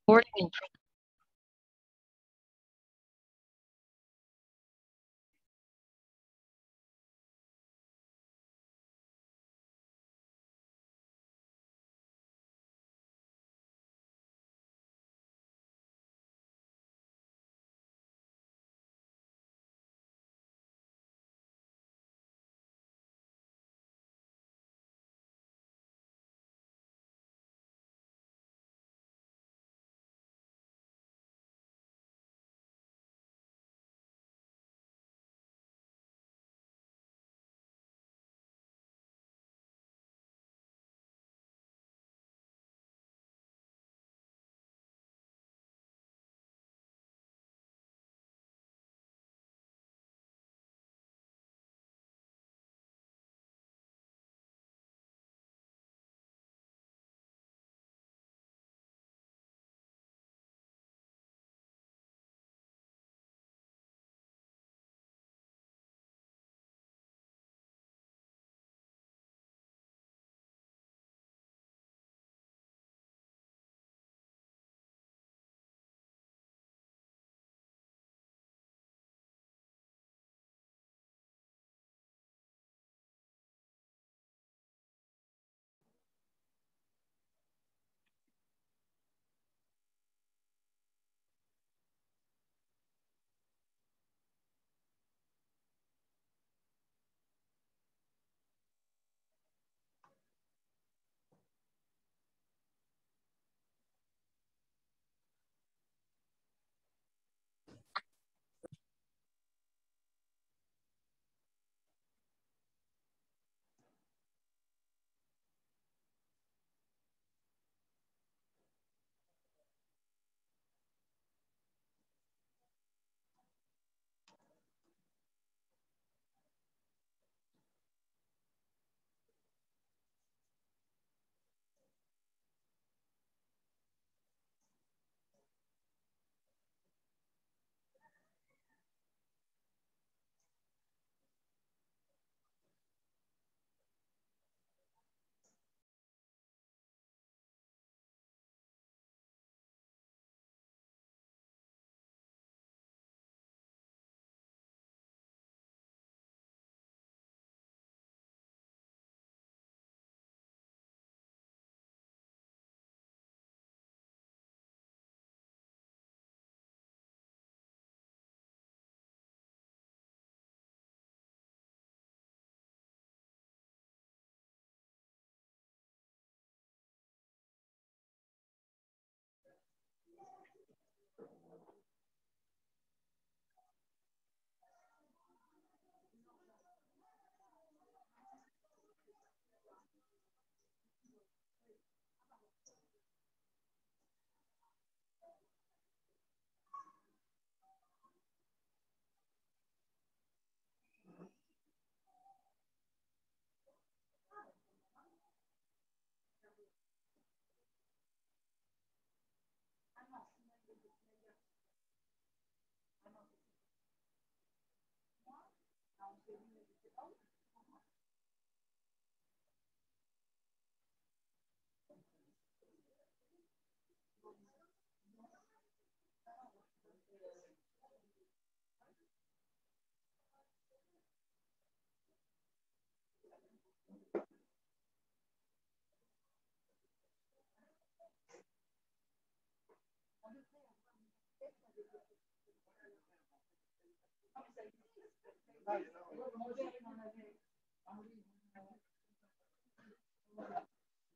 Recording in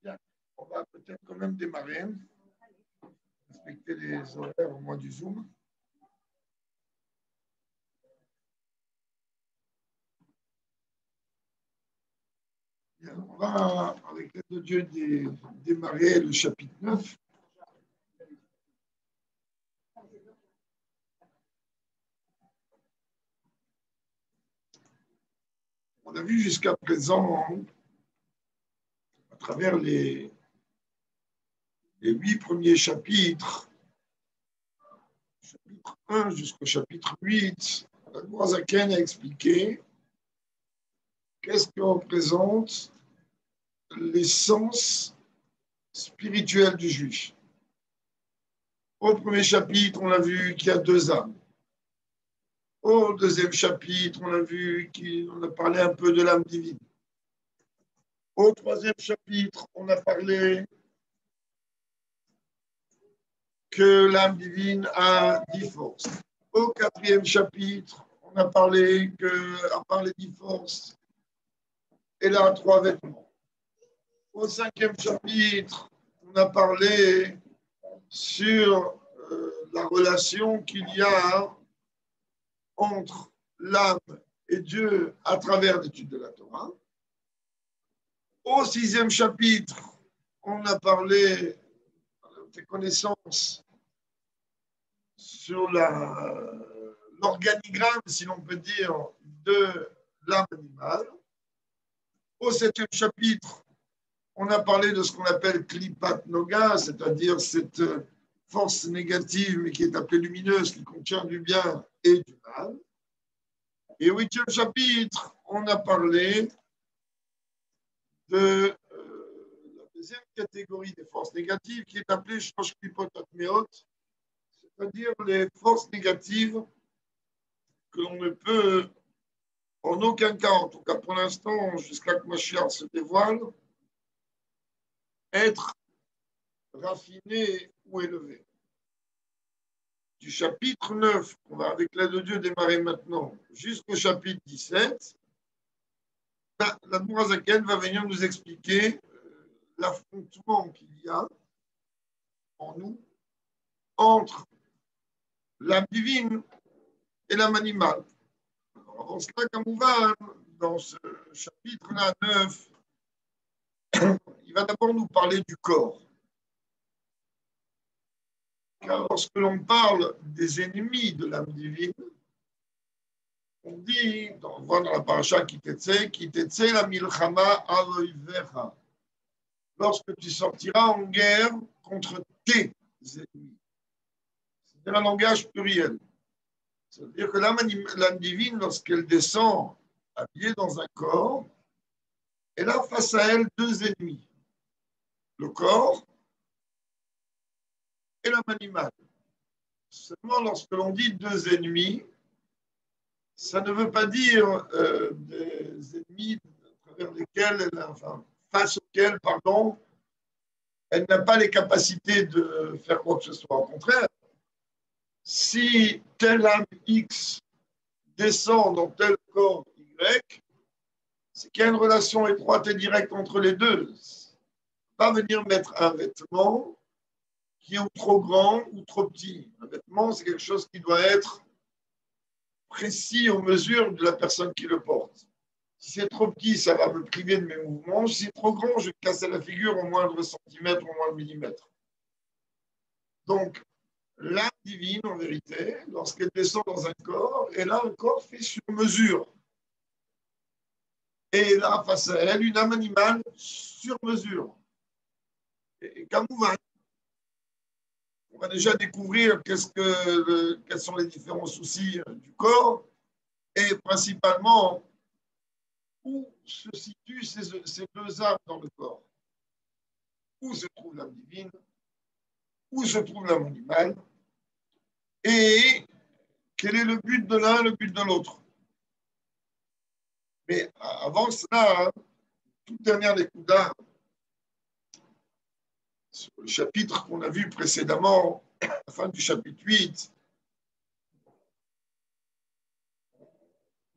Bien. On va peut-être quand même démarrer, respecter les horaires au moins du Zoom. Bien. On va, avec l'aide de Dieu, démarrer le chapitre 9. On a vu jusqu'à présent, à travers les 8 premiers chapitres, chapitre 1 jusqu'au chapitre 8, la Zaken a expliqué qu'est-ce que représente l'essence spirituelle du juif. Au premier chapitre, on a vu qu'il y a deux âmes. Au deuxième chapitre, on a vu qu'on a parlé un peu de l'âme divine. Au troisième chapitre, on a parlé que l'âme divine a 10 forces. Au quatrième chapitre, on a parlé que, à part les 10 forces, elle a 3 vêtements. Au cinquième chapitre, on a parlé sur la relation qu'il y a entre l'âme et Dieu à travers l'étude de la Torah. Au sixième chapitre, on a parlé des connaissances sur l'organigramme, si l'on peut dire, de l'âme animale. Au septième chapitre, on a parlé de ce qu'on appelle Klipat Noga, c'est-à-dire cette force négative, mais qui est appelée lumineuse, qui contient du bien et du mal. Et au huitième chapitre, on a parlé de la deuxième catégorie des forces négatives, qui est appelée Shosh Klipot Atmeot, c'est-à-dire les forces négatives que l'on ne peut en aucun cas, en tout cas pour l'instant, jusqu'à que Mashiach se dévoile, être raffiné ou élevé. Du chapitre 9, qu'on va avec l'aide de Dieu démarrer maintenant, jusqu'au chapitre 17, la Mourazaken va venir nous expliquer l'affrontement qu'il y a en nous entre l'âme divine et l'âme animale. Alors, avant cela, Kamouvan, dans ce chapitre-là 9, il va d'abord nous parler du corps. Car lorsque l'on parle des ennemis de l'âme divine, on dit, on voit dans la paracha qui t'etse la milchama aloivecha. Lorsque tu sortiras en guerre contre tes ennemis. C'est un langage pluriel. C'est-à-dire que l'âme divine, lorsqu'elle descend habillée dans un corps, elle a face à elle deux ennemis. Le corps et l'âme animale. Seulement lorsque l'on dit deux ennemis, ça ne veut pas dire des ennemis à travers lesquels, face auxquels, pardon, elle n'a pas les capacités de faire quoi que ce soit. Au contraire, si telle âme X descend dans tel corps Y, c'est qu'il y a une relation étroite et directe entre les deux. Pas venir mettre un vêtement qui est trop grand ou trop petit. Un vêtement, c'est quelque chose qui doit être précis aux mesures de la personne qui le porte. Si c'est trop petit, ça va me priver de mes mouvements. Si c'est trop grand, je vais casser la figure au moindre centimètre, au moindre millimètre. Donc, l'âme divine, en vérité, lorsqu'elle descend dans un corps, elle a un corps fait sur mesure. Et elle a face à elle une âme animale sur mesure. Et comme on va déjà découvrir quels sont les différents soucis du corps et principalement où se situent ces deux âmes dans le corps. Où se trouve l'âme divine, où se trouve l'âme animale et quel est le but de l'un, le but de l'autre. Mais avant cela, toute dernière Nekuda, sur le chapitre qu'on a vu précédemment, à la fin du chapitre 8,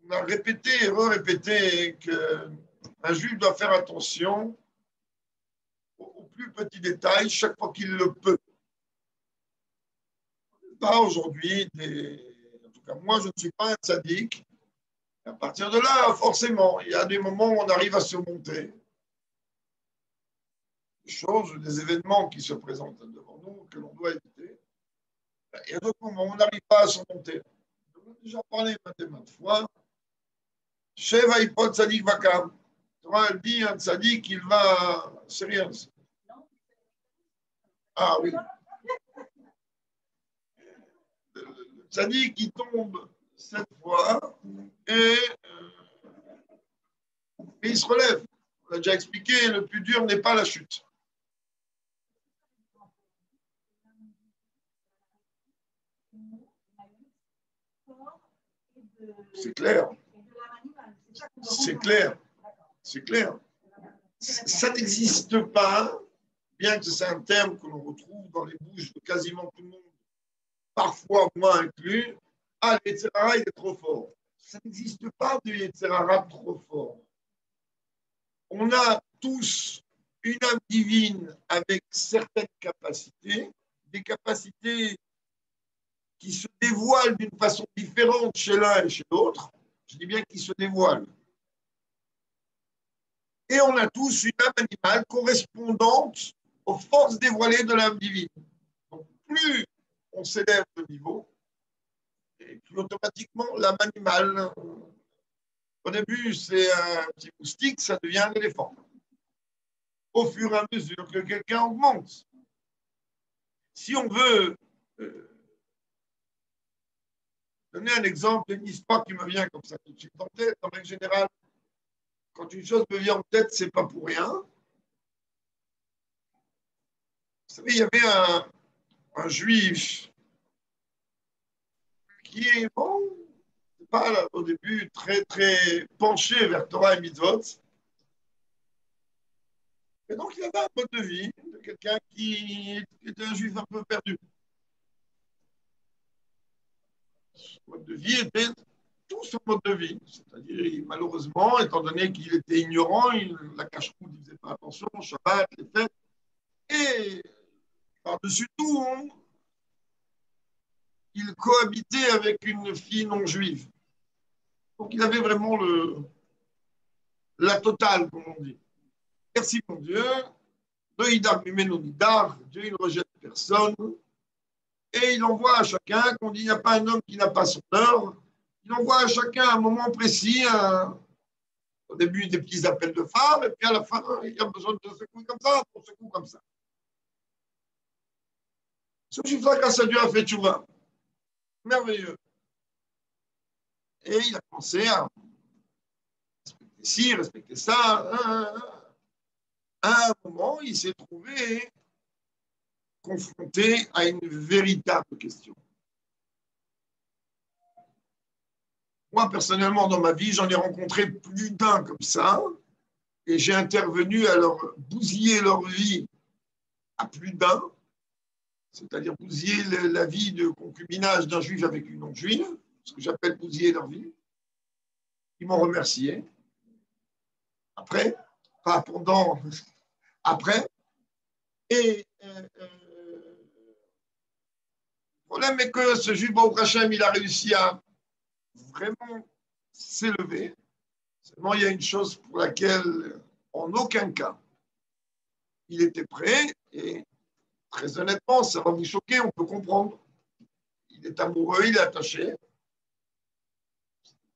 on a répété et re-répété qu'un juif doit faire attention aux plus petits détails chaque fois qu'il le peut. Pas aujourd'hui, en tout cas moi je ne suis pas un tzaddik. À partir de là, forcément, il y a des moments où on arrive à surmonter des choses, des événements qui se présentent devant nous que l'on doit éviter. Il y a d'autres moments où on n'arrive pas à surmonter. On a déjà parlé maintes fois. Sheva Ipot Tzadik Vakam. Elle dit un tzaddik, il va. C'est rien. Ah oui. Le tzaddik qui tombe 7 fois et il se relève. On a déjà expliqué, le plus dur n'est pas la chute. C'est clair. C'est clair. C'est clair. Ça n'existe pas, bien que c'est un terme que l'on retrouve dans les bouches de quasiment tout le monde, parfois moi inclus. Ah, le Yetzer Hara, il est trop fort. Ça n'existe pas de Yetzer Hara trop fort. On a tous une âme divine avec certaines capacités, des capacités qui se dévoilent d'une façon différente chez l'un et chez l'autre. Je dis bien qu'ils se dévoilent. Et on a tous une âme animale correspondante aux forces dévoilées de l'âme divine. Donc, plus on s'élève de niveau, et plus automatiquement l'âme animale, au début c'est un petit moustique, ça devient un éléphant. Au fur et à mesure que quelqu'un augmente. Si on veut donner un exemple, une histoire qui me vient comme ça tout de suite en tête, en règle générale, quand une chose me vient en tête, c'est pas pour rien. Vous savez, il y avait un juif qui est, bon, pas là, au début très, très penché vers Torah et Mitzvot. Et donc, il avait un mode de vie de quelqu'un qui était un juif un peu perdu. Son mode de vie était tout son mode de vie. C'est-à-dire, malheureusement, étant donné qu'il était ignorant, la cache-route, il ne faisait pas attention, au Shabbat, les fêtes. Et par-dessus tout, il cohabitait avec une fille non juive. Donc, il avait vraiment la totale, comme on dit. Merci, mon Dieu. Dieu, il ne rejette personne. Et il envoie à chacun, qu'on dit il n'y a pas un homme qui n'a pas son heure, il envoie à chacun à un moment précis, au début des petits appels de femmes, et puis à la fin, il y a besoin de secouer comme ça, on secoue comme ça. Ce juif-là, grâce à Dieu, a fait tchouva. Merveilleux. Et il a commencé à respecter ci, respecter ça. À un moment, il s'est trouvé confronté à une véritable question. Moi, personnellement, dans ma vie, j'en ai rencontré plus d'un comme ça, et j'ai intervenu à leur bousiller leur vie à plus d'un, c'est-à-dire bousiller la vie de concubinage d'un juif avec une non-juive, ce que j'appelle bousiller leur vie. Ils m'ont remercié. Après, pas pendant, après. Et le problème est que ce juif, Baruch Hashem, il a réussi à vraiment s'élever. Seulement, il y a une chose pour laquelle, en aucun cas, il était prêt. Et très honnêtement, ça va vous choquer, on peut comprendre. Il est amoureux, il est attaché.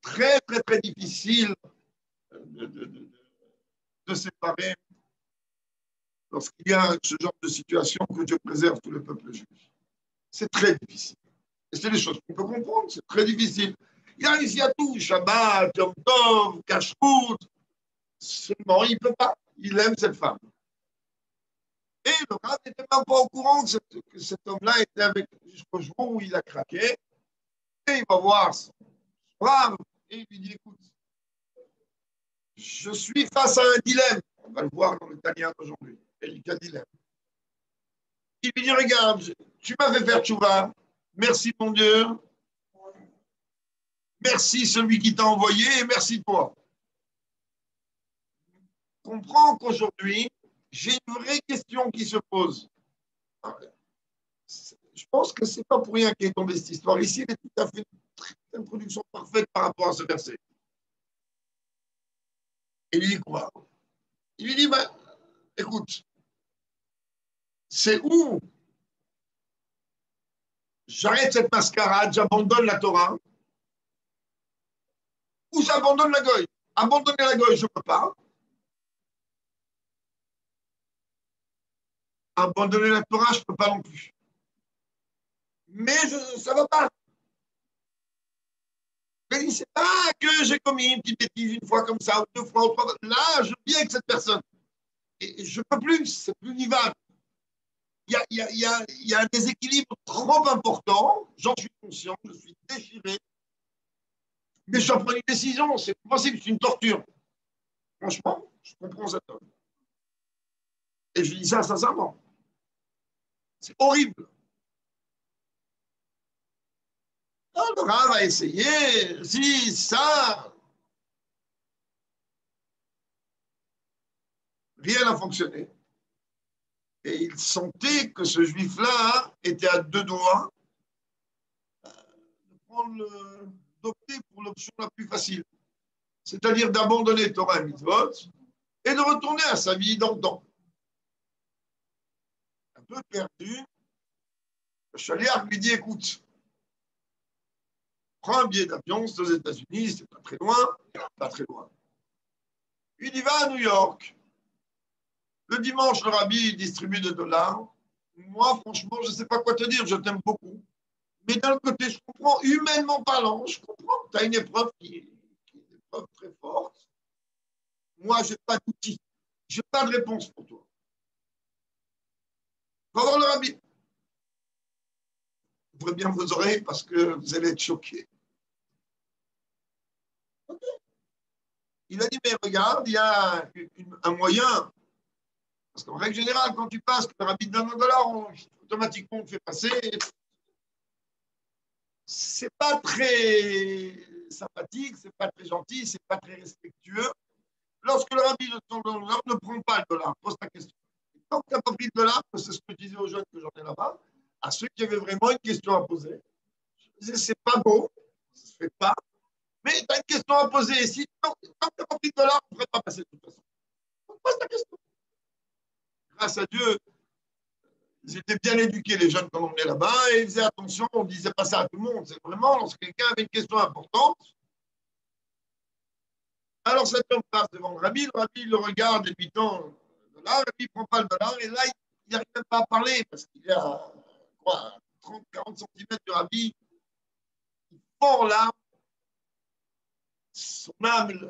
Très, très, très difficile de séparer lorsqu'il y a ce genre de situation que Dieu préserve tout le peuple juif. C'est très difficile. Et c'est des choses qu'on peut comprendre, c'est très difficile. Il a réussi à tout, Shabbat, Yom Tov, Kashrut. Seulement, il ne peut pas. Il aime cette femme. Et le Rav n'était même pas au courant que cet homme-là était avec jusqu'au jour où il a craqué. Et il va voir son Rav et il lui dit, écoute, je suis face à un dilemme. On va le voir dans le Tanya d'aujourd'hui. Erika dilemme. Il lui dit, regarde, tu m'as fait faire tchouva. Merci mon Dieu. Merci celui qui t'a envoyé et merci toi. Comprends qu'aujourd'hui, j'ai une vraie question qui se pose. Je pense que ce n'est pas pour rien qu'est tombée cette histoire. Ici, elle est tout à fait une introduction parfaite par rapport à ce verset. Et il lui dit quoi? Il lui dit, ben, écoute, c'est où j'arrête cette mascarade, j'abandonne la Torah, ou j'abandonne la goye. Abandonner la goye, je ne peux pas. Abandonner la Torah, je ne peux pas non plus. Mais ça ne va pas. Mais il ne sait pas que j'ai commis une petite bêtise une fois comme ça, ou deux fois, ou trois fois. Là, je vis avec cette personne. Et je ne peux plus, c'est plus vivable. Il y a un déséquilibre trop important, j'en suis conscient, je suis déchiré. Mais je dois prendre une décision, c'est possible, c'est une torture. Franchement, je comprends cet homme. Et je dis ça sincèrement. C'est horrible. Alors, le Rav a essayé, si, ça, rien n'a fonctionné. Et il sentait que ce juif-là était à deux doigts d'opter pour l'option la plus facile, c'est-à-dire d'abandonner Torah et Mitzvot et de retourner à sa vie d'antan. Un peu perdu, le chaliard lui dit, écoute, prends un billet d'avion, c'est aux États-Unis, c'est pas très loin, pas très loin. Il y va à New York. Le dimanche, le rabbi distribue des dollars. Moi, franchement, je ne sais pas quoi te dire, je t'aime beaucoup. Mais d'un côté, je comprends, humainement parlant, je comprends que tu as une épreuve qui est une épreuve très forte. Moi, je n'ai pas d'outils. Je n'ai pas de réponse pour toi. Va voir le rabbi. Ouvrez bien vos oreilles parce que vous allez être choqués. Okay. Il a dit, mais regarde, il y a un moyen. Parce qu'en règle générale, quand tu passes, que le rabbi te donne $1, automatiquement, on te fait passer. C'est pas très sympathique, c'est pas très gentil, c'est pas très respectueux. Lorsque le rabbi de ton dollar ne prend pas le dollar, pose ta question. Et tant que tu n'as pas pris le dollar, c'est ce que je disais aux jeunes que j'en ai là-bas, à ceux qui avaient vraiment une question à poser. Je disais, c'est pas beau, ça ne se fait pas, mais tu as une question à poser. Et si tant que tu n'as pas pris le dollar, on ne pourrait pas passer de toute façon. Donc, pose ta question. Grâce à Dieu, ils étaient bien éduqués, les jeunes, quand on venait là-bas, et ils faisaient attention, on ne disait pas ça à tout le monde. C'est vraiment, lorsque quelqu'un avait une question importante, alors cet homme passe devant le rabbi le regarde et lui tend le dollar, et puis il ne prend pas le dollar, et là, il n'arrive même pas à parler, parce qu'il est à quoi, 30-40 cm du rabbi, il ford là, son âme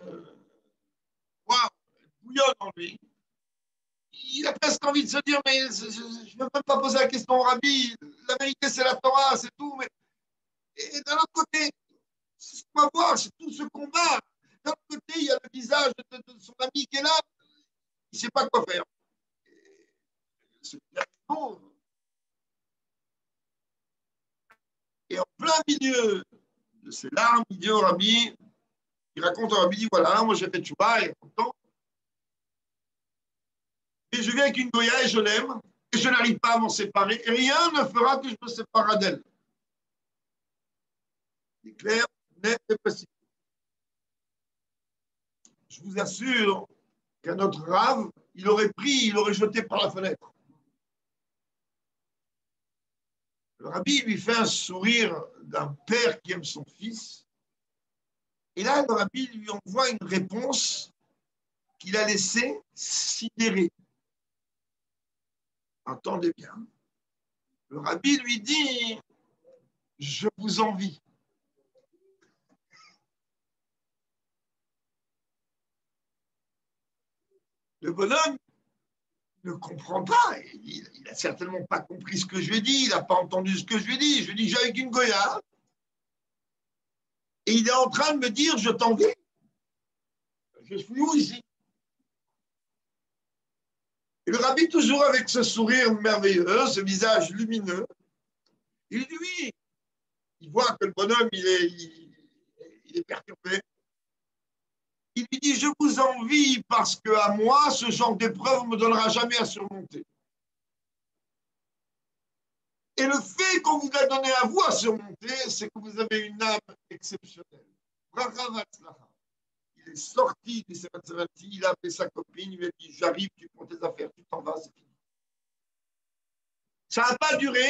wow, bouillonne en lui. Il a presque envie de se dire, mais je ne veux même pas poser la question au rabbi, la vérité c'est la Torah, c'est tout, mais... Et d'un autre côté, c'est ce qu'on va voir, c'est tout ce combat. D'un autre côté, il y a le visage de son ami qui est là, il ne sait pas quoi faire. C'est bien bon. Et en plein milieu de ces larmes, il dit au rabbi, il raconte au rabbi, il dit voilà, moi j'ai fait tchouba, il est content. Et je viens avec une goya et je l'aime, et je n'arrive pas à m'en séparer, et rien ne fera que je me sépare d'elle. C'est clair, net et précis. Je vous assure qu'un autre rave, il aurait jeté par la fenêtre. Le rabbi lui fait un sourire d'un père qui aime son fils. Et là, le rabbi lui envoie une réponse qu'il a laissée sidérer. Entendez bien. Le rabbi lui dit, je vous envie. Le bonhomme ne comprend pas. Il n'a certainement pas compris ce que je lui ai dit. Il n'a pas entendu ce que je lui ai dit. Je lui ai dit, j'ai avec une goya. Et il est en train de me dire, je t'envie. Je suis où ici? Et le rabbi, toujours avec ce sourire merveilleux, ce visage lumineux, il dit oui. Il voit que le bonhomme, il est perturbé. Il lui dit, je vous envie parce qu'à moi, ce genre d'épreuve ne me donnera jamais à surmonter. Et le fait qu'on vous a donné à vous à surmonter, c'est que vous avez une âme exceptionnelle. Il est sorti du Sevatsavati, il a appelé sa copine, il lui a dit, j'arrive, tu prends tes affaires, tu t'en vas, c'est fini. Ça n'a pas duré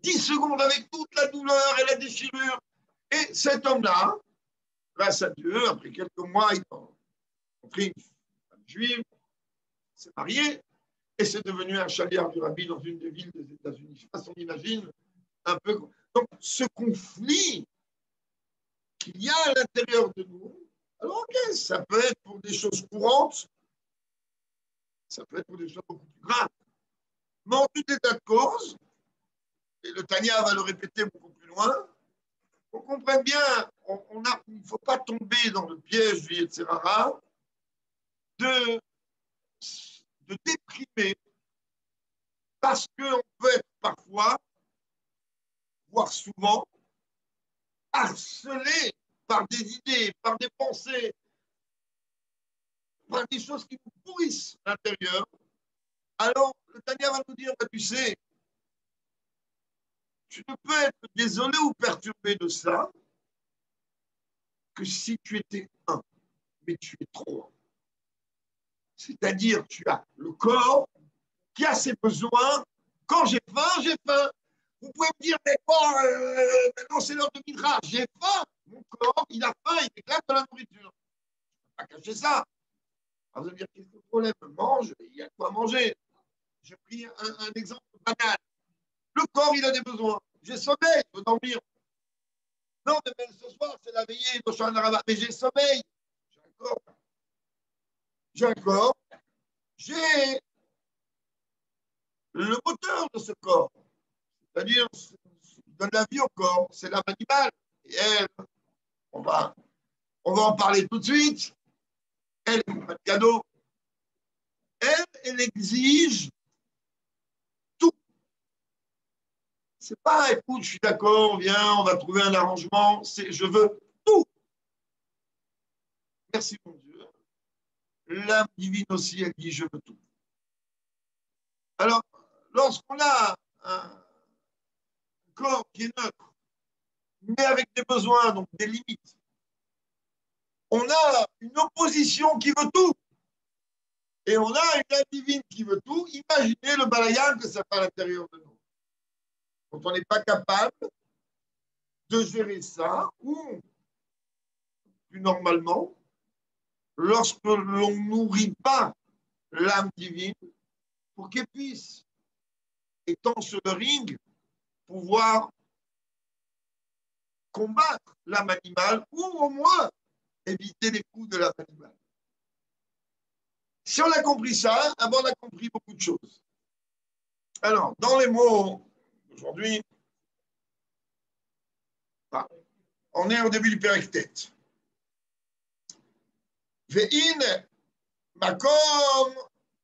10 secondes avec toute la douleur et la déchirure. Et cet homme-là, grâce à Dieu, après quelques mois, il a rencontré une femme juive, s'est marié, et c'est devenu un chaliard du rabbi dans une des villes des États-Unis. Je ne sais pas si on imagine un peu. Donc, ce conflit qu'il y a à l'intérieur de nous, alors ok, ça peut être pour des choses courantes, ça peut être pour des choses beaucoup plus graves. Mais en tout état de cause, et le Tania va le répéter beaucoup plus loin, on comprenne bien, il ne faut pas tomber dans le piège du Yetzer Hara de déprimer parce qu'on peut être parfois, voire souvent, harcelé par des idées, par des pensées, par des choses qui nous pourrissent l'intérieur. Alors, le Tanya va nous dire, bah, tu sais, tu ne peux être désolé ou perturbé de ça que si tu étais un, mais tu es trop. C'est-à-dire, tu as le corps qui a ses besoins. Quand j'ai faim, j'ai faim. Vous pouvez me dire, mais bon, maintenant c'est l'heure de Midrash, j'ai faim. Mon corps, il a faim, il réclame de la nourriture. Je ne peux pas cacher ça. Alors, vous allez me dire, qu'est-ce que le problème? Mange, il y a quoi manger. J'ai pris un exemple banal. Le corps, il a des besoins. J'ai sommeil, je veux dormir. Non, mais ce soir, c'est la veillée, mais j'ai sommeil. J'ai un corps. J'ai un corps. J'ai le moteur de ce corps. C'est-à-dire, ce qui donne la vie au corps, c'est l'âme animale. Et elle, on va en parler tout de suite. Elle, pas de cadeau. Elle exige tout. C'est pas, écoute, je suis d'accord, viens, on va trouver un arrangement. C'est, je veux tout. Merci, mon Dieu. L'âme divine aussi, elle dit, je veux tout. Alors, lorsqu'on a un corps qui est neutre, mais avec des besoins, donc des limites, on a une opposition qui veut tout. Et on a une âme divine qui veut tout. Imaginez le balayan que ça fait à l'intérieur de nous. Quand on n'est pas capable de gérer ça, ou plus normalement, lorsque l'on nourrit pas l'âme divine pour qu'elle puisse, étant sur le ring, pouvoir combattre l'âme animale ou au moins éviter les coups de l'âme animale. Si on a compris ça, on a compris beaucoup de choses. Alors, dans les mots d'aujourd'hui, on est au début du Périctet. Ve'in makom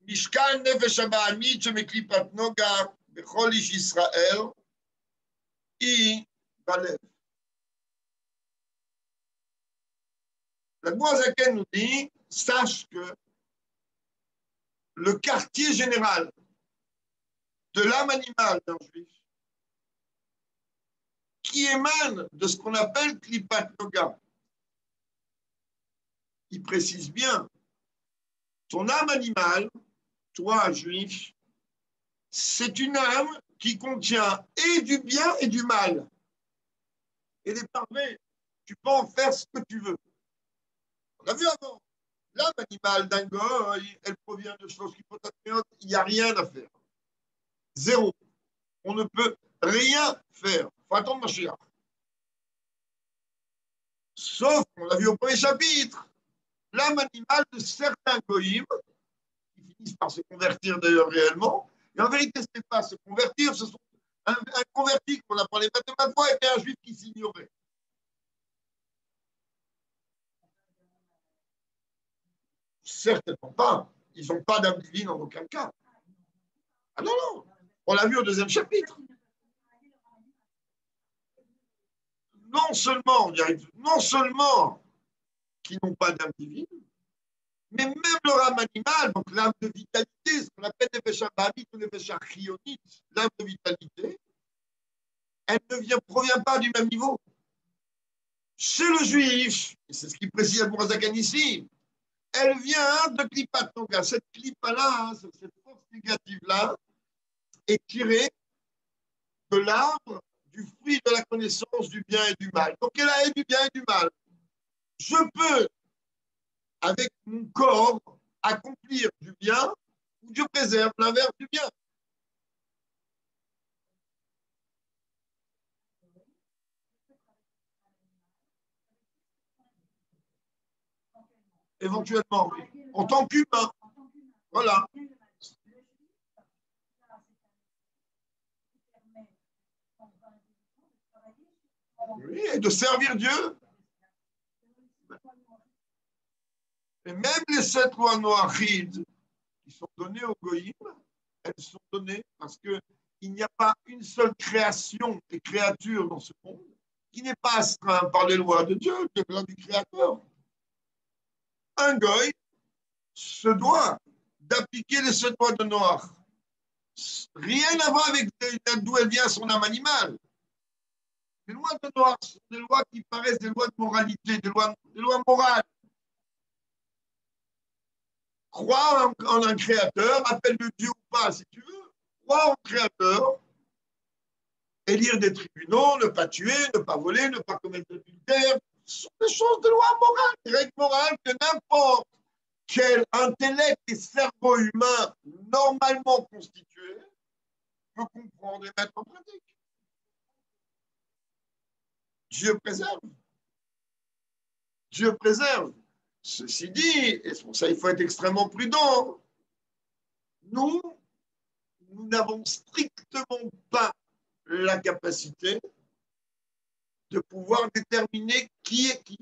mishkan nefesh ha'ba'amit shemeklipat noga bechol ish Israël i balev. La Zaken nous dit, sache que le quartier général de l'âme animale d'un juif, qui émane de ce qu'on appelle Klipat Noga, il précise bien, ton âme animale, toi, juif, c'est une âme qui contient et du bien et du mal. Et les parfaits, tu peux en faire ce que tu veux. On a vu avant, l'âme animale d'un gars, elle provient de choses qui il n'y a rien à faire. Zéro. On ne peut rien faire. Il faut attendre Mashiach. Sauf, on l'a vu au premier chapitre, l'âme animale de certains goïms, qui finissent par se convertir d'ailleurs réellement, et en vérité, ce n'est pas se convertir, ce sont un converti qu'on a parlé maintes fois était un juif qui s'ignorait. Certainement pas. Ils n'ont pas d'âme divine en aucun cas. Ah non, non. On l'a vu au deuxième chapitre. Non seulement, non seulement qu'ils n'ont pas d'âme divine, mais même leur âme animale, donc l'âme de vitalité, ce qu'on appelle les péchés bamites ou les péchés chionites, l'âme de vitalité, elle ne provient pas du même niveau. Chez le juif, et c'est ce qu'il précise à Bourazakan ici, elle vient de Klipat Noga. Cette Klipa-là, cette force négative-là, est tirée de l'arbre du fruit de la connaissance du bien et du mal. Donc elle a du bien et du mal. Je peux, avec mon corps, accomplir du bien ou je préserve l'inverse du bien. Éventuellement, oui. En tant qu'humain. Voilà. Oui, et de servir Dieu. Et même les 7 lois noachides qui sont données aux Goïm, elles sont données parce qu'il n'y a pas une seule création et créature dans ce monde qui n'est pas astreint par les lois de Dieu, les lois du Créateur. Un Goï se doit d'appliquer les 7 lois de Noach. Rien à voir avec d'où elle vient son âme animale. Les lois de Noach sont des lois qui paraissent des lois de moralité, des lois morales. Croire en un créateur, appelle-le Dieu ou pas si tu veux, croire en créateur, élire des tribunaux, ne pas tuer, ne pas voler, ne pas commettre d'adultère, ce sont des choses de loi morale, des règles morales que n'importe quel intellect et cerveau humain normalement constitué peut comprendre et mettre en pratique. Dieu préserve. Dieu préserve. Ceci dit, et c'est pour ça qu'il faut être extrêmement prudent, nous n'avons strictement pas la capacité de pouvoir déterminer qui est qui.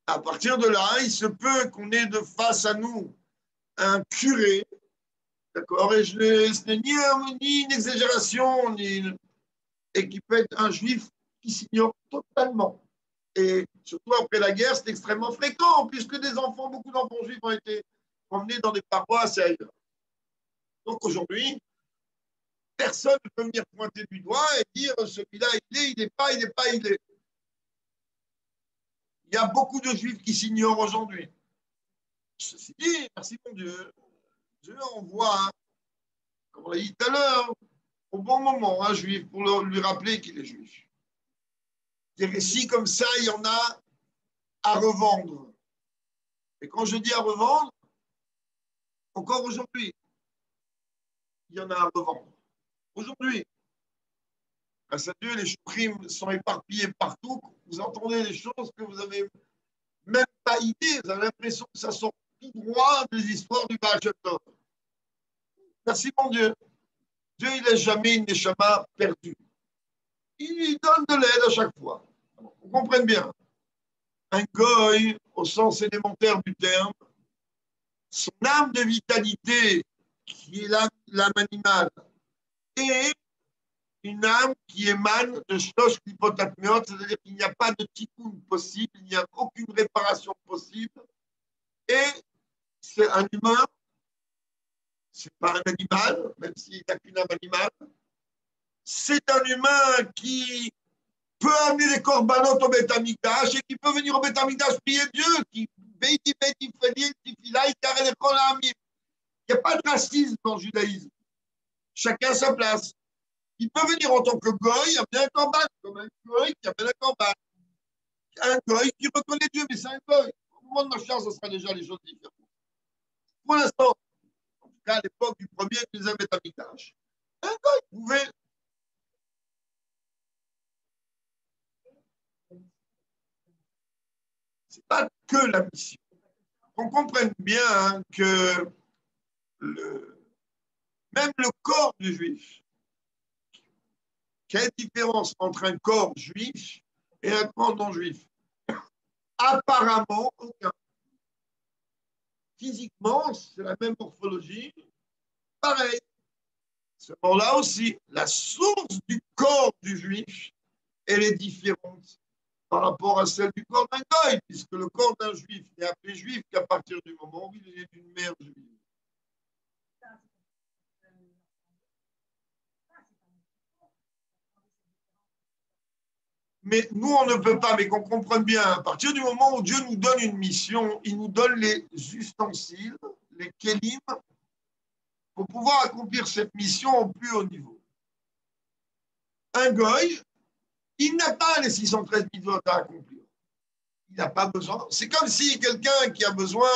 À partir de là, il se peut qu'on ait de face à nous un curé, d'accord, et ce n'est ni une exagération, et qui peut être un juif qui s'ignore totalement. Et surtout après la guerre, c'est extrêmement fréquent, puisque beaucoup d'enfants juifs ont été emmenés dans des paroisses et ailleurs. Donc aujourd'hui, personne ne peut venir pointer du doigt et dire celui-là, il n'est pas, il est. Il y a beaucoup de juifs qui s'ignorent aujourd'hui. Ceci dit, merci mon Dieu, Dieu envoie, comme on l'a dit tout à l'heure, au bon moment, un juif pour lui rappeler qu'il est juif. Des récits comme ça, il y en a à revendre. Et quand je dis à revendre, encore aujourd'hui, il y en a à revendre. Aujourd'hui, grâce à Dieu, les chourim sont éparpillés partout. Vous entendez des choses que vous n'avez même pas idée. Vous avez l'impression que ça sort tout droit des histoires du Baal Shem Tov. Merci mon Dieu. Dieu, il n'est jamais une neshama perdue. Il lui donne de l'aide à chaque fois. On comprenne bien. Un goy, au sens élémentaire du terme, son âme de vitalité, qui est l'âme animale, et une âme qui émane de Shlosh Klipotatmiot, c'est-à-dire qu'il n'y a pas de tikkun possible, il n'y a aucune réparation possible, et c'est un humain, c'est pas un animal, même s'il n'a qu'une âme animale, c'est un humain qui peut amener les corbanotes au Beth Amikdash et qui peut venir au Beth Amikdash prier Dieu, qui il n'y a pas de racisme dans le judaïsme. Chacun a sa place. Il peut venir en tant que goy, amener un corban, comme un goy qui amène un corban. Un goy qui reconnaît Dieu, mais c'est un goy. Au moment de ma chance, ce sera déjà les choses différentes. Pour l'instant, en tout cas à l'époque du premier et du deuxième Beth Amikdash, un goy pouvait. C'est pas que la mission. On comprenne bien hein, que même le corps du juif, quelle différence entre un corps juif et un corps non juif? Apparemment, aucun. Physiquement, c'est la même morphologie, pareil. Seulement là aussi, la source du corps du juif, elle est différente par rapport à celle du corps d'un goy, puisque le corps d'un juif n'est appelé juif qu'à partir du moment où il est d'une mère juive. Mais nous, on ne peut pas, mais qu'on comprenne bien, à partir du moment où Dieu nous donne une mission, il nous donne les ustensiles, les kélim, pour pouvoir accomplir cette mission au plus haut niveau. Un goy, il n'a pas les 613 mitzvot à accomplir. Il n'a pas besoin. C'est comme si quelqu'un qui a besoin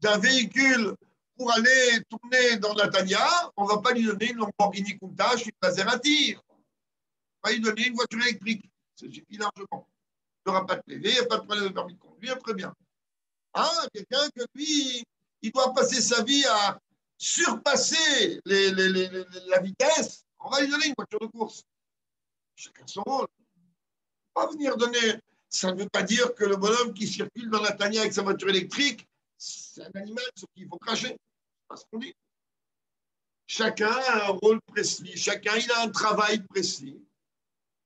d'un véhicule pour aller tourner dans la Tania, on ne va pas lui donner une Lamborghini Countach, une Maserati. On va lui donner une voiture électrique. Ça suffit largement. Il n'y aura pas de PV, il n'y a pas de problème de permis de conduire, très bien. Ah, quelqu'un que lui, il doit passer sa vie à surpasser la vitesse, on va lui donner une voiture de course. Chacun son rôle. On ne va pas venir donner Ça ne veut pas dire que le bonhomme qui circule dans la tanière avec sa voiture électrique, c'est un animal sur qui il faut cracher. C'est pas ce qu'on dit. Chacun a un rôle précis, chacun il a un travail précis.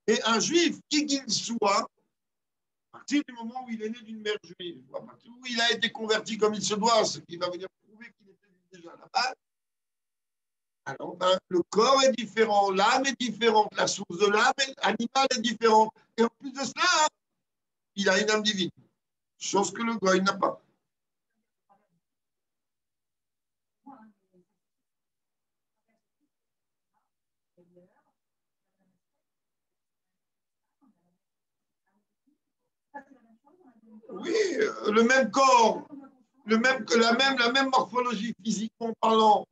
Et un juif, qui qu'il soit, à partir du moment où il est né d'une mère juive, à partir où il a été converti comme il se doit, ce qui va venir prouver qu'il était déjà là-bas, alors ben, le corps est différent, l'âme est différente, la source de l'âme animale est différente. Et en plus de cela, il a une âme divine, chose que le goy n'a pas. Oui, le même corps, la même morphologie physiquement parlant,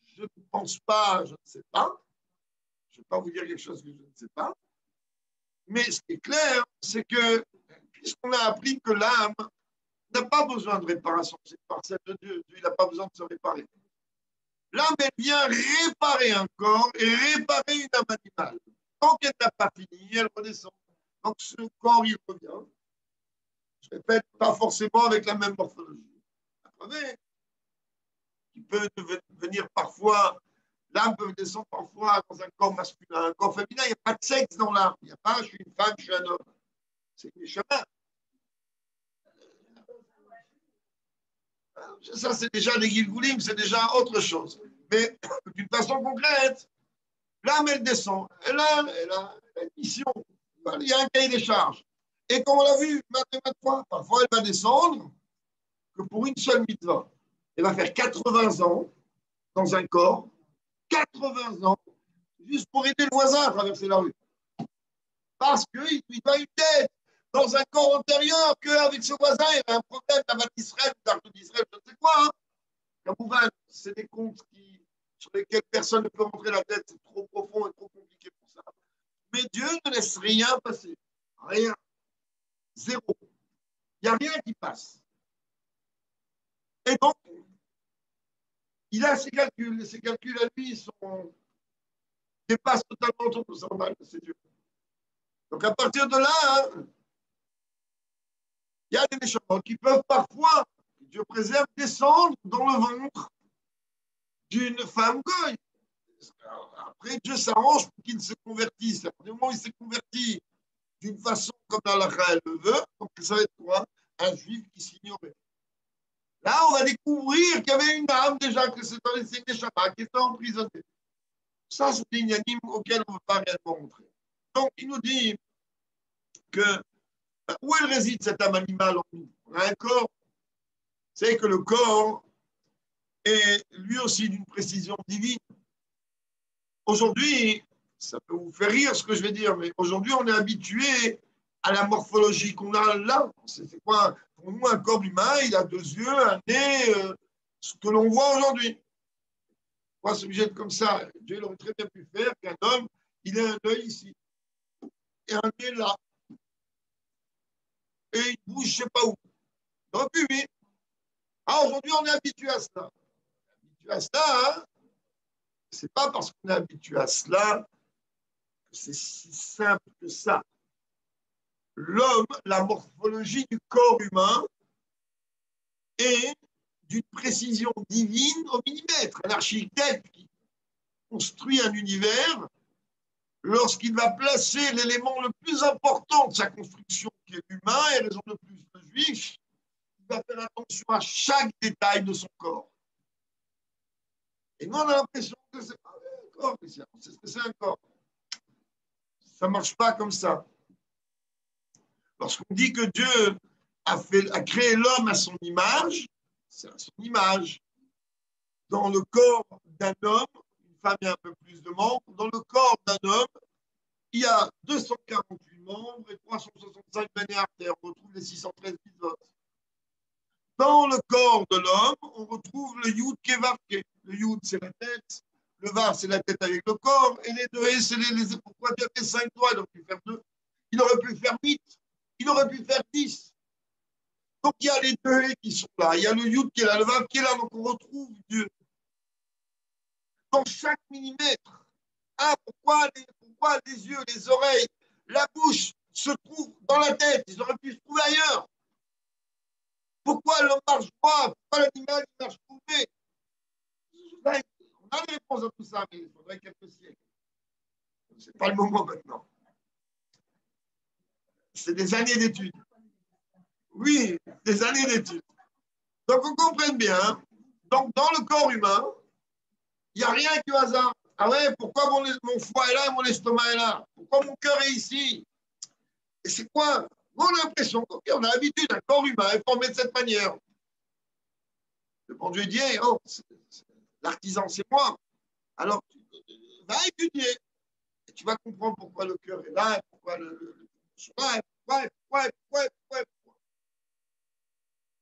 je ne pense pas, je ne sais pas. Je ne vais pas vous dire quelque chose que je ne sais pas. Mais ce qui est clair, c'est que puisqu'on a appris que l'âme n'a pas besoin de réparation, c'est par celle de Dieu, Dieu n'a pas besoin de se réparer. L'âme, elle vient réparer un corps et réparer une âme animale. Tant qu'elle n'a pas fini, elle redescend. Donc ce corps, il revient. Je répète, pas forcément avec la même morphologie. Apprenez, il peut devenir parfois, l'âme peut descendre parfois dans un corps masculin, un corps féminin, il n'y a pas de sexe dans l'âme. Il n'y a pas, je suis une femme, je suis un homme. C'est une chemins. Ça, c'est déjà des Gilgoulim, c'est déjà autre chose. Mais d'une façon concrète, l'âme, elle descend. Elle a une mission. Il y a un cahier des charges. Et comme on l'a vu maintes et maintes fois, parfois elle va descendre que pour une seule mitzvah. Elle va faire 80 ans dans un corps, 80 ans, juste pour aider le voisin à traverser la rue. Parce qu'il lui doit une tête dans un corps antérieur qu'avec ce voisin, il y avait un problème d'Abat d'Israël, d'Arc d'Israël, je ne sais quoi. Hein. C'est des comptes sur lesquels personne ne peut rentrer la tête, c'est trop profond et trop compliqué pour ça. Mais Dieu ne laisse rien passer. Rien. Zéro. Il n'y a rien qui passe. Et donc, il a ses calculs, et ses calculs à lui dépassent totalement tout ça, c'est Dieu. Donc à partir de là, hein, il y a des méchants qui peuvent parfois, Dieu préserve, descendre dans le ventre d'une femme goy. Après, Dieu s'arrange pour qu'il se convertisse. À partir du moment où il s'est converti d'une façon comme la elle le veut, donc ça va être quoi? Un juif qui s'ignorait. Là, on va découvrir qu'il y avait une âme déjà, que c'est dans les signes des Shabbat, qui était emprisonnée. Ça, c'est des inanimes auxquels on ne veut pas réellement montrer. Donc, il nous dit que où elle réside, cette âme animale en nous? On a un corps. C'est que le corps est lui aussi d'une précision divine. Aujourd'hui, ça peut vous faire rire ce que je vais dire, mais aujourd'hui, on est habitué à la morphologie qu'on a là. C'est quoi? Pour nous, un corps humain, il a 2 yeux, un nez, ce que l'on voit aujourd'hui. Pourquoi c'est obligé de comme ça? Dieu aurait très bien pu faire qu'un homme, il ait un œil ici et un nez là. Et il bouge, je ne sais pas où. Il aurait pu, oui. Ah, aujourd'hui, on est habitué à cela. Habitué à cela, hein? C'est pas parce qu'on est habitué à cela que c'est si simple que ça. L'homme, la morphologie du corps humain est d'une précision divine au millimètre. Un architecte qui construit un univers, lorsqu'il va placer l'élément le plus important de sa construction, qui est l'humain, et raison de plus le juif, il va faire attention à chaque détail de son corps. Et nous, on a l'impression que c'est pas un corps, c'est ce que c'est un corps. Ça ne marche pas comme ça. Lorsqu'on dit que Dieu a créé l'homme à son image, c'est à son image. Dans le corps d'un homme, une femme a un peu plus de membres, dans le corps d'un homme, il y a 248 membres et 365 veines et artères. On retrouve les 613 mitzvot. Dans le corps de l'homme, on retrouve le Yud Kevarke. Le Yud, c'est la tête. Le Vav, c'est la tête avec le corps. Et les deux, c'est les. Pourquoi Dieu a fait 5 doigts? Il aurait pu faire 2. Il aurait pu faire 8. Il aurait pu faire 10. Donc il y a les deux qui sont là. Il y a le Yud qui est là, le Vav qui est là. Donc on retrouve Dieu dans chaque millimètre. Ah, pourquoi les yeux, les oreilles, la bouche se trouve dans la tête. Ils auraient pu se trouver ailleurs. Pourquoi l'homme marche droit? Pourquoi l'animal marche courbé? On a les réponses à tout ça, mais il faudrait quelques siècles. Ce n'est pas le moment maintenant. C'est des années d'études. Oui, des années d'études. Donc, on comprenne bien. Donc, dans le corps humain, il n'y a rien qui est au hasard. Ah ouais, pourquoi mon foie est là et mon estomac est là? Pourquoi mon cœur est ici? Et c'est quoi? On a l'impression qu'on a l'habitude, un corps humain est formé de cette manière. Le bon Dieu dit, oh, l'artisan, c'est moi. Alors, va étudier. Et tu vas comprendre pourquoi le cœur est là, pourquoi le là, pourquoi.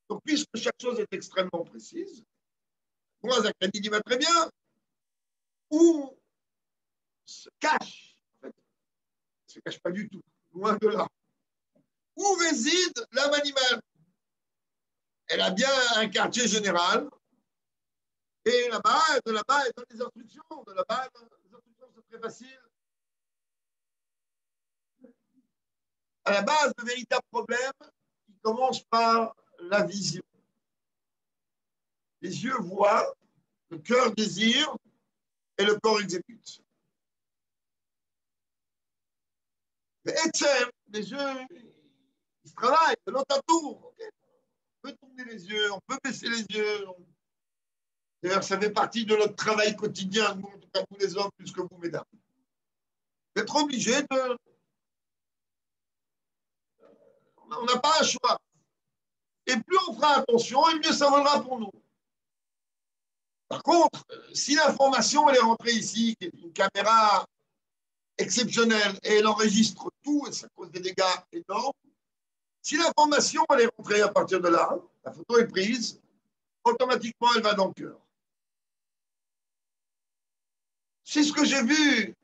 Donc, puisque chaque chose est extrêmement précise, moi, Zakani dit va très bien, où se cache, en fait, ne se cache pas du tout, loin de là, où réside l'âme animale. Elle a bien un quartier général, et là-bas, de là-bas, elle donne des instructions. De là-bas, les instructions, c'est très facile. À la base, le véritable problème, il commence par la vision. Les yeux voient, le cœur désire, et le corps exécute. Mais les yeux, ils se travaillent de l'autre à tour. Okay, on peut tourner les yeux, on peut baisser les yeux. D'ailleurs, ça fait partie de notre travail quotidien, nous, en tout cas, tous les hommes, plus que vous, mesdames. D'être obligé de... On n'a pas un choix. Et plus on fera attention, et mieux ça vaudra pour nous. Par contre, si l'information elle est rentrée ici, qui est une caméra exceptionnelle, et elle enregistre tout, et ça cause des dégâts énormes, si l'information elle est rentrée à partir de là, la photo est prise, automatiquement elle va dans le cœur. C'est ce que j'ai vu.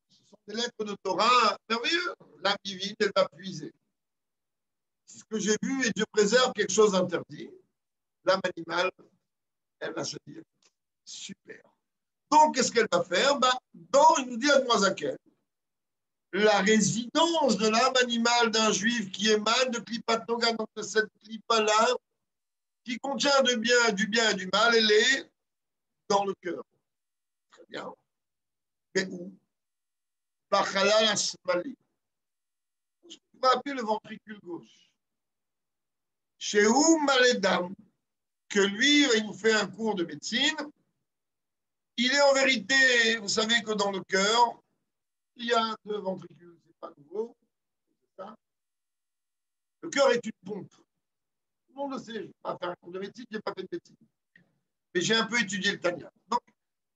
Ce sont des lettres de Torah merveilleux. L'âme divine, elle va puiser. C'est ce que j'ai vu, et Dieu préserve quelque chose d'interdit. L'âme animale, elle va se dire super. Donc, qu'est-ce qu'elle va faire? Il nous dit à Noazaken, la résidence de l'âme animale d'un juif qui émane de Klipat Noga, donc de cette Klipa-là, qui contient du bien et du mal, elle est dans le cœur. Très bien. Mais où? Par Halal Asmali. Ce qu'on va appeler le ventricule gauche. Chez Maledam, que lui, il nous fait un cours de médecine. Il est en vérité, vous savez que dans le cœur, il y a 2 ventricules, c'est pas nouveau. C'est ça. Le cœur est une pompe. Tout le monde le sait, je ne vais pas faire un cours de médecine, je n'ai pas fait de médecine. Mais j'ai un peu étudié le Tania. Donc,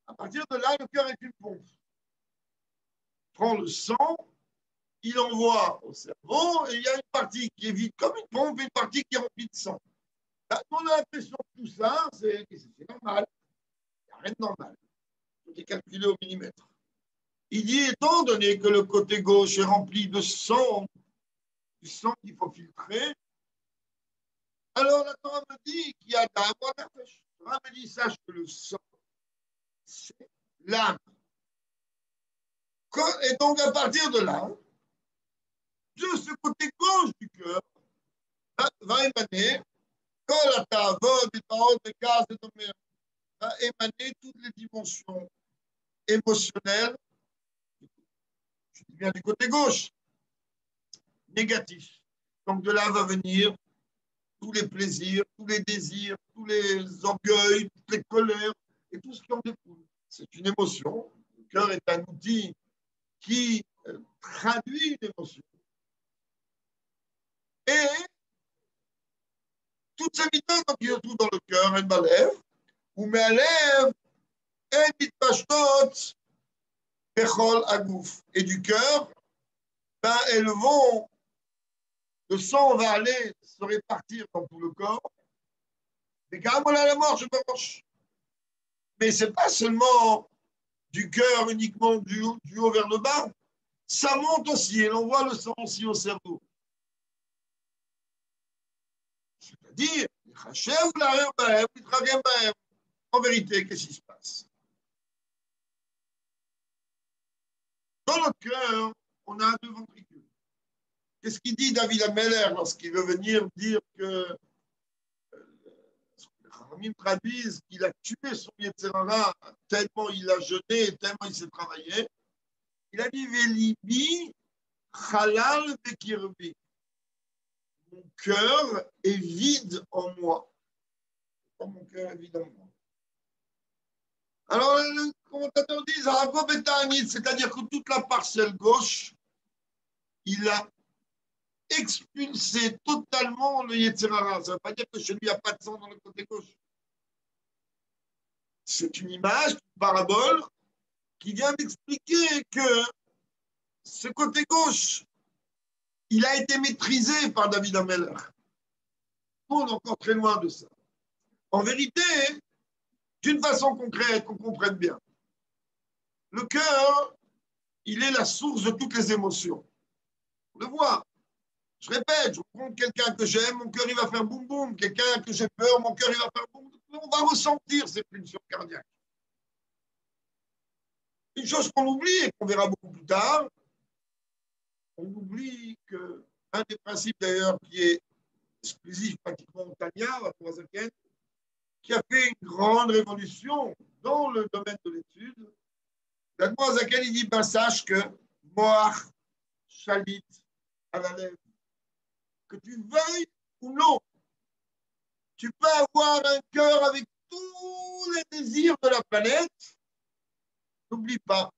à partir de là, le cœur est une pompe. Il prend le sang, il envoie au cerveau, et il y a une partie qui est vide comme une pompe et une partie qui est remplie de sang. Là, on a l'impression que tout ça, c'est normal. Il n'y a rien de normal. Tout est calculé au millimètre. Il dit, étant donné que le côté gauche est rempli de sang, du sang qu'il faut filtrer, alors la Torah me dit qu'il y a d'âme ou nefesh. La Torah me dit, sache que le sang, c'est l'âme. Et donc, à partir de là, de ce côté gauche du cœur, va émaner, quand la tavod, les paroles, les cases, les domaines, va émaner toutes les dimensions émotionnelles, je dis bien du côté gauche, négatif. Donc, de là va venir tous les plaisirs, tous les désirs, tous les orgueils, toutes les colères et tout ce qui en découle. C'est une émotion. Le cœur est un outil qui traduit une émotion. Et toute cette vidéo qui se trouve dans le cœur, elle m'enlève, ou m'enlève, elle mitpashtot, bechol agouf. Et du cœur, elles vont, le sang va aller se répartir dans tout le corps. Et quand on a la mort, je me mange. Mais ce n'est pas seulement du cœur uniquement du haut vers le bas, ça monte aussi, et l'on voit le sang aussi au cerveau. C'est-à-dire, en vérité, qu'est-ce qui se passe? Dans notre cœur, on a 2 ventricules. qu'est-ce qu'il dit David Ameller lorsqu'il veut venir dire que les traduisent qu'il a tué son Yetzerara tellement il a jeûné, tellement il s'est travaillé. Il a dit Velibi Halal Bekirbi. Mon cœur est vide en moi. Mon cœur est vide en moi. Alors, le commentateur dit Zarago Betanit, c'est-à-dire que toute la parcelle gauche, il a expulsé totalement le Yetzerara. Ça ne veut pas dire que chez lui, il n'y a pas de sang dans le côté gauche. C'est une image, une parabole, qui vient d'expliquer que ce côté gauche, il a été maîtrisé par David Ameller. On est encore très loin de ça. En vérité, d'une façon concrète, qu'on comprenne bien, le cœur, il est la source de toutes les émotions. On le voit. Je répète, je rencontre quelqu'un que j'aime, mon cœur, il va faire boum boum. Quelqu'un que j'ai peur, mon cœur, il va faire boum. On va ressentir ces pulsions cardiaques. Une chose qu'on oublie et qu'on verra beaucoup plus tard, on oublie qu'un des principes d'ailleurs qui est exclusif pratiquement au Tanya, à Zaken, qui a fait une grande révolution dans le domaine de l'étude, l'Admoa Zaken, il dit, ben sache que Moach, Shalit, à la lèvre, que tu veuilles ou non, tu peux avoir un cœur avec tous les désirs de la planète. N'oublie pas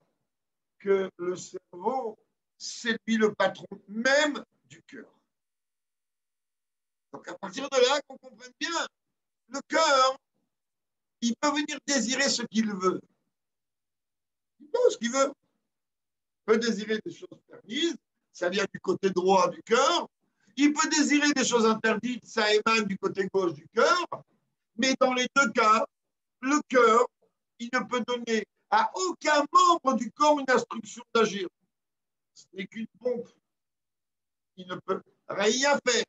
que le cerveau, c'est lui le patron même du cœur. Donc, à partir de là, qu'on comprenne bien, le cœur, il peut venir désirer ce qu'il veut. Il peut ce qu'il veut. Il peut désirer des choses permises, ça vient du côté droit du cœur. Il peut désirer des choses interdites, ça émane du côté gauche du cœur. Mais dans les deux cas, le cœur, il ne peut donner à aucun membre du corps une instruction d'agir. Ce n'est qu'une pompe. Il ne peut rien faire.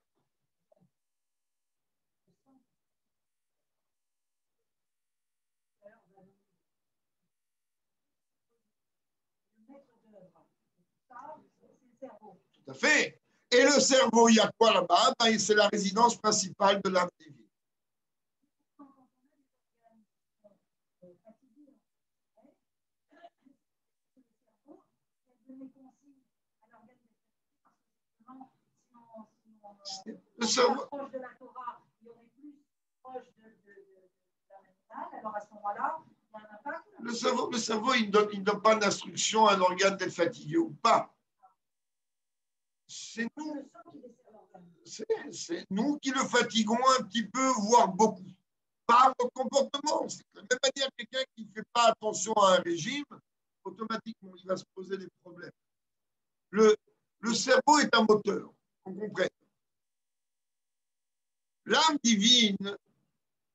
Tout à fait. Et le cerveau, il y a quoi là-bas? Ben, c'est la résidence principale de l'âme divine. Le cerveau, proche de la Torah, il y aurait plus proche de la métal, alors à ce moment-là, il y a un impact. le cerveau il ne donne pas d'instruction à un organe d'être fatigué ou pas. C'est nous qui le fatiguons un petit peu, voire beaucoup, par notre comportement. C'est de la même manière quelqu'un qui ne fait pas attention à un régime, automatiquement, il va se poser des problèmes. Le cerveau est un moteur, on comprend. L'âme divine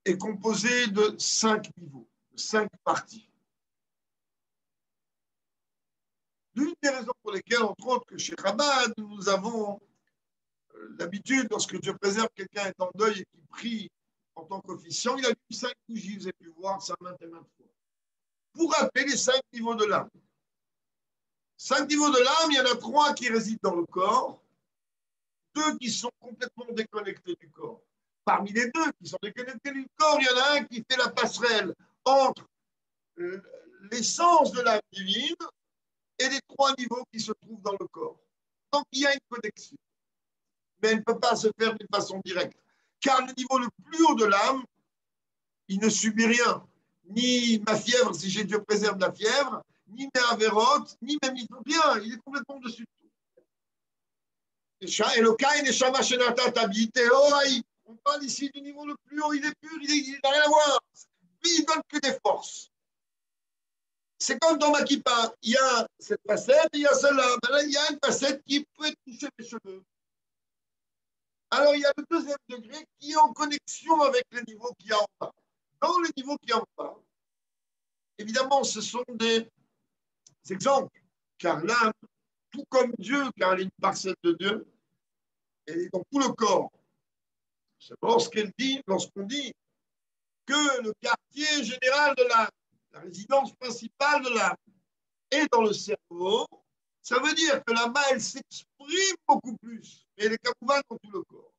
est composée de 5 niveaux, de 5 parties. L'une des raisons pour lesquelles, entre autres, que chez Chabad, nous avons l'habitude, lorsque Dieu préserve, quelqu'un est en deuil et qui prie en tant qu'officiant, il a vu 5 bougies, vous avez pu voir ça maintes et maintes fois. Pour rappeler les 5 niveaux de l'âme. 5 niveaux de l'âme, il y en a 3 qui résident dans le corps, 2 qui sont complètement déconnectés du corps. Parmi les 2 qui sont déconnectés du corps, il y en a un qui fait la passerelle entre l'essence de l'âme divine et les 3 niveaux qui se trouvent dans le corps. Donc, il y a une connexion. Mais elle ne peut pas se faire d'une façon directe. Car le niveau le plus haut de l'âme, il ne subit rien. Ni ma fièvre, si j'ai Dieu préserve la fièvre, ni mes avérotes, ni même rien. Il est complètement dessus de tout. On parle ici du niveau le plus haut, il est pur, il n'a rien à voir. Lui, il ne donne que des forces. C'est comme dans ma kippa, il y a cette facette, il y a celle-là. Il y a une facette qui peut toucher mes cheveux. Alors, il y a le deuxième degré qui est en connexion avec le niveau qu'il y a en bas. Dans le niveau qu'il y a en bas, évidemment, ce sont des exemples, car l'âme, tout comme Dieu, car elle est une parcelle de Dieu, elle est dans tout le corps. C'est lorsqu'on dit que le quartier général de l'âme, la résidence principale de l'âme, est dans le cerveau, ça veut dire que là-bas, elle s'expose s'exprime beaucoup plus. Et les kamouvan dans tout le corps.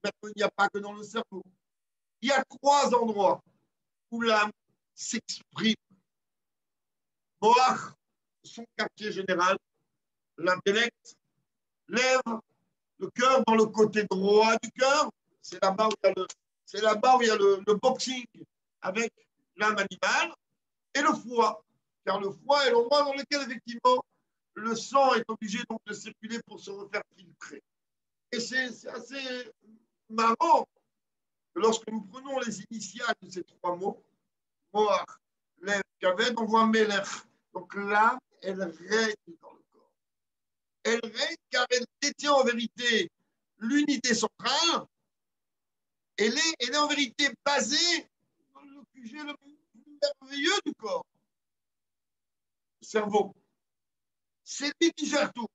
Maintenant, il n'y a pas que dans le cerveau. Il y a 3 endroits où l'âme s'exprime. Moach, son quartier général, l'intellect, lève le cœur dans le côté droit du cœur. C'est là-bas où il y a le boxing avec l'âme animale et le foie. Car le foie est l'endroit dans lequel, effectivement, le sang est obligé donc de circuler pour se refaire filtrer. Et c'est assez marrant que lorsque nous prenons les initiales de ces 3 mots, Moach, Lev, Kaved, on voit Melech. Donc l'âme, elle règne dans le corps. Elle règne car elle détient en vérité l'unité centrale. Elle est en vérité basée dans le QG le plus merveilleux du corps. Le cerveau. C'est lui qui gère tout.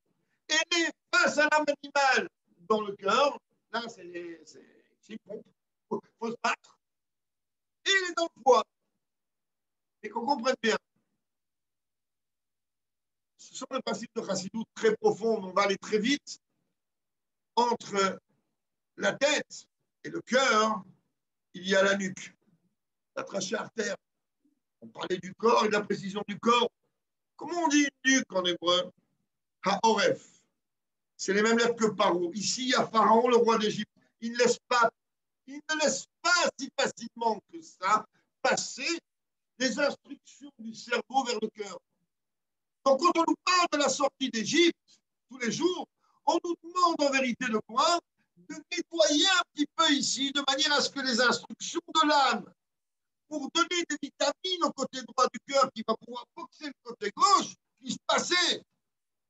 Elle est face à l'âme animale dans le cœur. Là, c'est bon. Il faut se battre. Et elle est dans le foie. Et qu'on comprenne bien. Ce sont des principes de Chassidut très profonds. On va aller très vite. Entre la tête et le cœur, il y a la nuque, la trachée artère. On parlait du corps et de la précision du corps. Comment on dit une nuque en hébreu? Ha'oref. C'est les mêmes lettres que Paro. Ici, il y a Pharaon, le roi d'Égypte. Il ne laisse pas si facilement que ça passer les instructions du cerveau vers le cœur. Donc, quand on nous parle de la sortie d'Égypte, tous les jours, on nous demande en vérité de quoi? De nettoyer un petit peu ici, de manière à ce que les instructions de l'âme, pour donner des vitamines au côté droit du cœur qui va pouvoir boxer le côté gauche, puissent passer.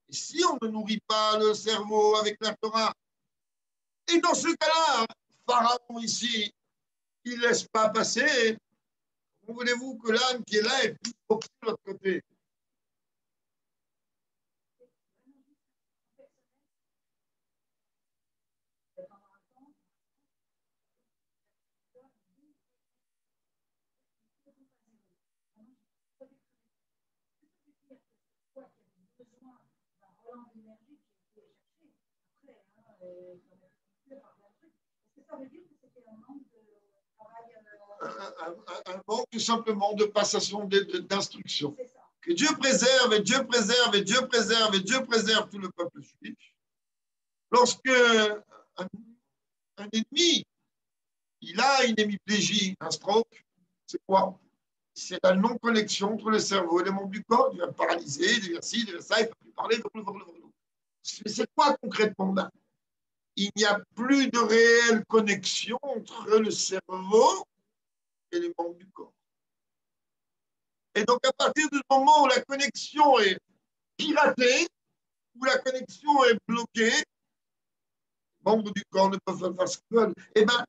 Et si on ne nourrit pas le cerveau avec la Torah, et dans ce cas-là, Pharaon ici, il ne laisse pas passer. Comment voulez-vous que l'âme qui est là est plus boxée de l'autre côté? Un manque tout simplement de passation d'instruction. Que Dieu préserve et Dieu préserve et Dieu préserve et Dieu préserve tout le peuple juif. Lorsque un ennemi, il a une hémiplégie, un stroke, c'est quoi? C'est la non-connexion entre le cerveau et les membres du corps. Il va paralyser, il devient ci, il devient ça, il ne peut plus parler. C'est quoi concrètement là? Il n'y a plus de réelle connexion entre le cerveau et les membres du corps. Et donc, à partir du moment où la connexion est piratée, où la connexion est bloquée, les membres du corps ne peuvent pas faire ce qu'ils veulent. Et bien,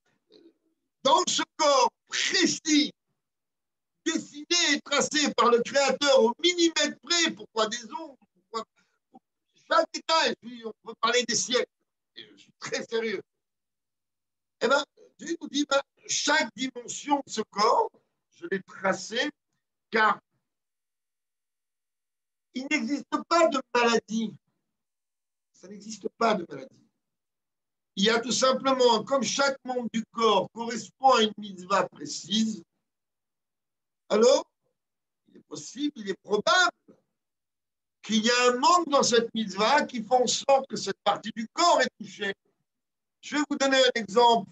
dans ce corps précis, dessiné et tracé par le Créateur au millimètre près, pourquoi des ondes, pourquoi chaque détail, et puis on peut parler des siècles, et je suis très sérieux. Eh bien, Dieu nous dit, chaque dimension de ce corps, je l'ai tracé, car il n'existe pas de maladie. Ça n'existe pas de maladie. Il y a tout simplement, comme chaque membre du corps correspond à une mitzvah précise, alors il est possible, il est probable qu'il y a un manque dans cette mitzvah qui fait en sorte que cette partie du corps est touchée. Je vais vous donner un exemple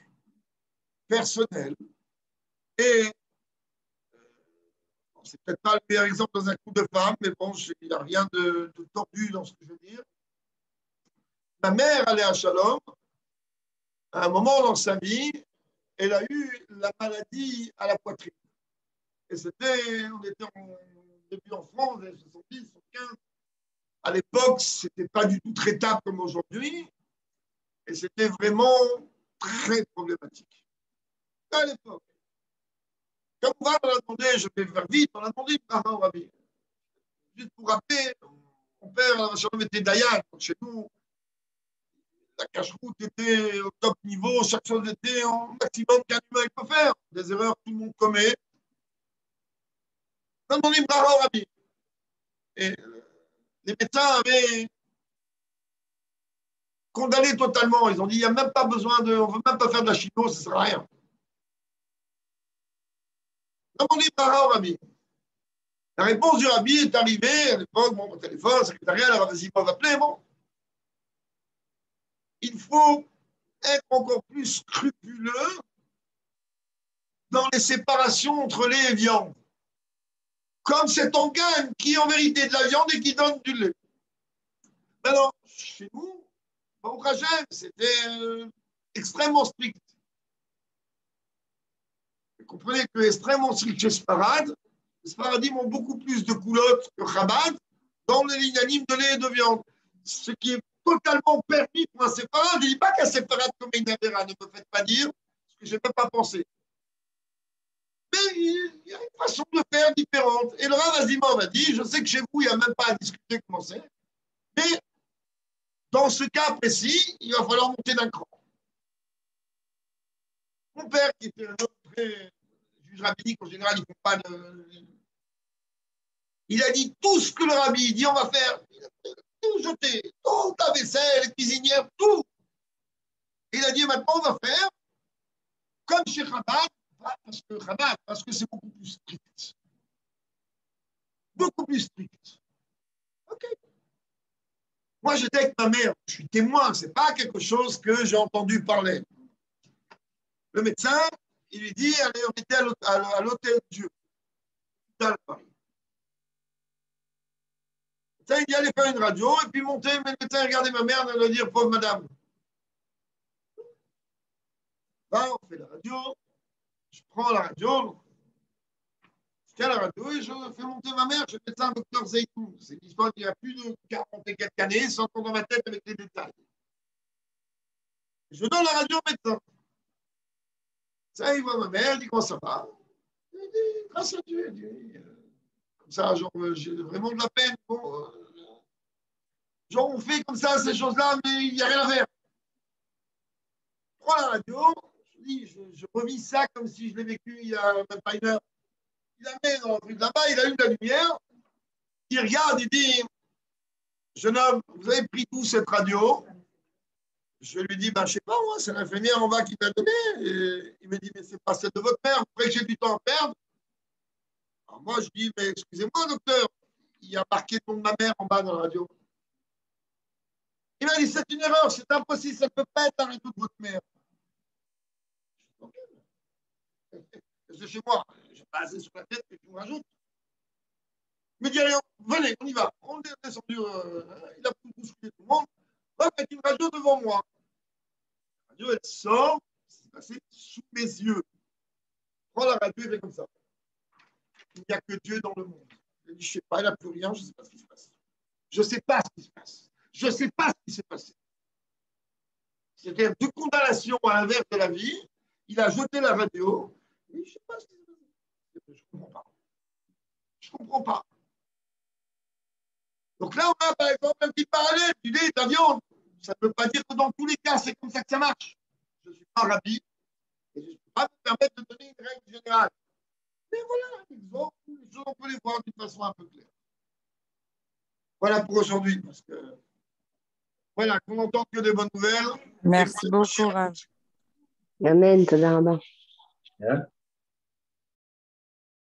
personnel. Et c'est peut-être pas le meilleur exemple dans un couple de femmes, mais bon, il n'y a rien de tordu dans ce que je veux dire. Ma mère, allait à Shalom, à un moment dans sa vie, elle a eu la maladie à la poitrine. Et on était début en France, les 70, 75. À l'époque, ce n'était pas du tout traitable comme aujourd'hui. Et c'était vraiment très problématique. À l'époque. Comme on a demandé, je vais faire vite, on a demandé au Rabbi. Juste pour rappeler, mon père, était Dayan. Chez nous, la cache-route était au top niveau, chaque chose était au maximum qu'un humain peut faire. Des erreurs, tout le monde commet. On a demandé au Rabbi. Et les médecins avaient condamné totalement. Ils ont dit, il n'y a même pas besoin de, on ne veut même pas faire de la chino, ça ne sert à rien. Demandez par au rabbi. La réponse du rabbi est arrivée à l'époque, bon, mon téléphone, secrétariat, la rabbi m'a appelé, bon. Il faut être encore plus scrupuleux dans les séparations entre lait et viande. Comme cet organe qui est en vérité de la viande et qui donne du lait. Alors, chez nous, au Hachem, c'était extrêmement strict. Vous comprenez que extrêmement strict chez Sfarad, les Sfaradim ont beaucoup plus de coulottes que Chabad dans les lignes animes de lait et de viande. Ce qui est totalement permis pour un séparate. Je ne dis pas qu'un séparate comme une Avera, ne me faites pas dire ce que je ne peux pas penser. Mais il y a une façon de faire différente. Et le Rav Azimov a dit, je sais que chez vous, il n'y a même pas à discuter comment c'est, mais dans ce cas précis, il va falloir monter d'un cran. Mon père, qui était un homme très juge rabbinique, en général, il ne faut pas de... Il a dit tout ce que le rabbi dit, on va faire. Il a tout jeté, toute la vaisselle, les cuisinières, tout. Et il a dit maintenant, on va faire comme chez Chabad, parce que c'est beaucoup plus strict. Beaucoup plus strict. OK. Moi, j'étais avec ma mère, je suis témoin, ce n'est pas quelque chose que j'ai entendu parler. Le médecin, il lui dit, allez, on était à l'hôtel Dieu, à Paris. Ça, il dit, allez faire une radio, et puis monter, mais le médecin, regardez ma mère, elle va dire, pauvre madame. Là, on fait la radio, je prends la radio, je tiens la radio et je fais monter ma mère chez le médecin docteur Zeytou. C'est une histoire qui a plus de 40 et quelques années, sans dans ma tête avec les détails. Je donne la radio au médecin. Ça, il voit ma mère, il dit, comment ça va? Il dit, grâce à Dieu, il dit, comme ça, genre, j'ai vraiment de la peine. Bon, genre, on fait comme ça, ces choses-là, mais il n'y a rien à faire. Je prends la radio, je revis ça comme si je l'ai vécu il y a même pas une heure. Il la met dans le truc là-bas, il allume la lumière, il regarde, il dit, jeune homme, vous avez pris tout cette radio? Je lui dis, ben, je ne sais pas, moi, c'est l'infirmière en bas qui t'a donné. Et il me dit, mais c'est pas celle de votre mère, après que j'ai du temps à perdre. Alors moi, je dis, mais excusez-moi, docteur, il y a marqué le nom de ma mère en bas dans la radio. Il m'a dit, c'est une erreur, c'est impossible, ça ne peut pas être la radio de votre mère. C'est chez moi, je n'ai pas assez sur la tête que tu me rajoutes. Il me dit, allez, venez, on y va. On est descendu, il a tout bousculé tout le monde. Hop, il y a une radio devant moi. La radio, elle sort, c'est passé sous mes yeux. Je prends la radio, elle fait comme ça. Il n'y a que Dieu dans le monde. Je dis, je ne sais pas, il n'a plus rien, je ne sais pas ce qui se passe. Je ne sais pas ce qui se passe. Je ne sais pas ce qui s'est passé. C'était deux condamnations à l'inverse de la vie. Il a jeté la radio. Et je ne sais pas ce qui s'est passé. Je ne comprends pas. Je ne comprends pas. Donc là, on a par exemple un petit parallèle du lait et de la viande. Ça ne veut pas dire que dans tous les cas, c'est comme ça que ça marche. Je ne suis pas rabbi et je ne peux pas me permettre de donner une règle générale. Mais voilà un exemple où les choses, on peut les voir d'une façon un peu claire. Voilà pour aujourd'hui, parce que voilà, qu'on n'entende que des bonnes nouvelles. Merci beaucoup, Rav. Amen, Toda Rabba.